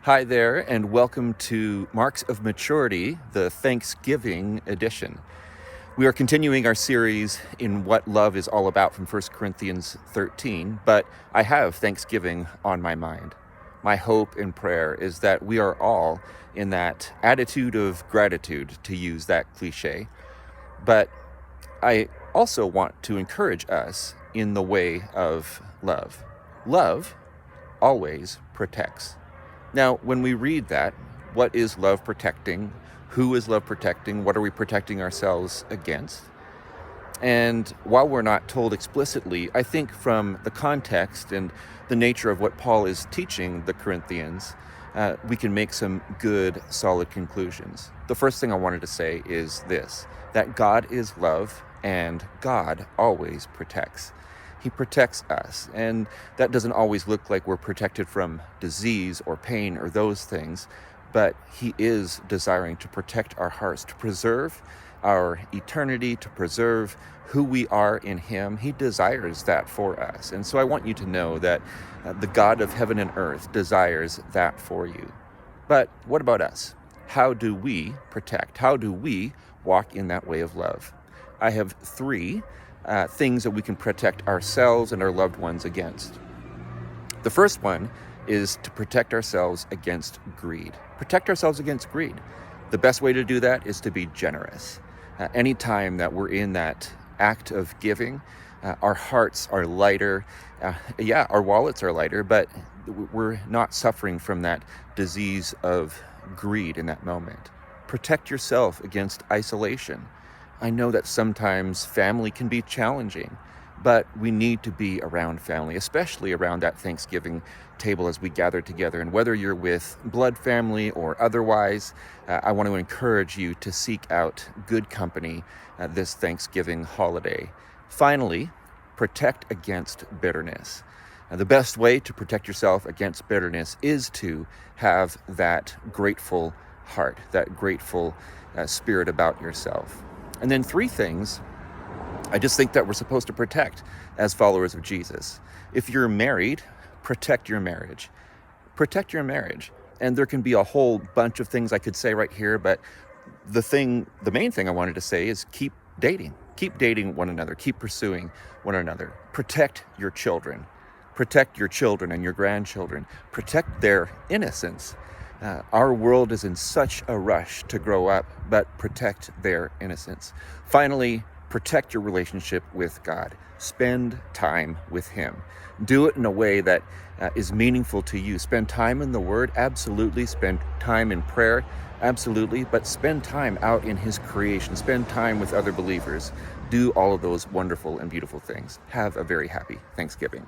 Hi there, and welcome to Marks of Maturity, the Thanksgiving edition. We are continuing our series in what love is all about from 1 Corinthians 13, but I have Thanksgiving on my mind. My hope and prayer is that we are all in that attitude of gratitude, to use that cliche, but I also want to encourage us in the way of love. Love always protects. Now, when we read that, what is love protecting? Who is love protecting? What are we protecting ourselves against? And while we're not told explicitly, I think from the context and the nature of what Paul is teaching the Corinthians, we can make some good, solid conclusions. The first thing I wanted to say is this, that God is love and God always protects. He protects us, and that doesn't always look like we're protected from disease or pain or those things, but He is desiring to protect our hearts, to preserve our eternity, to preserve who we are in Him. He desires that for us, and so I want you to know that the God of heaven and earth desires that for you. But what about us? How do we protect? How do we walk in that way of love? I have three things that we can protect ourselves and our loved ones against. The first one is to protect ourselves against greed. Protect ourselves against greed. The best way to do that is to be generous. Anytime that we're in that act of giving, our hearts are lighter. Our wallets are lighter, but we're not suffering from that disease of greed in that moment. Protect yourself against isolation. I know that sometimes family can be challenging, but we need to be around family, especially around that Thanksgiving table as we gather together. And whether you're with blood family or otherwise, I want to encourage you to seek out good company this Thanksgiving holiday. Finally, protect against bitterness. The best way to protect yourself against bitterness is to have that grateful heart, that grateful spirit about yourself. And then three things I just think that we're supposed to protect as followers of Jesus. If you're married, protect your marriage. Protect your marriage. And there can be a whole bunch of things I could say right here, but the main thing I wanted to say is keep dating. Keep dating one another. Keep pursuing one another. Protect your children. Protect your children and your grandchildren. Protect their innocence. Our world is in such a rush to grow up, but protect their innocence. Finally, protect your relationship with God. Spend time with Him. Do it in a way that is meaningful to you. Spend time in the Word, absolutely. Spend time in prayer, absolutely. But spend time out in His creation. Spend time with other believers. Do all of those wonderful and beautiful things. Have a very happy Thanksgiving.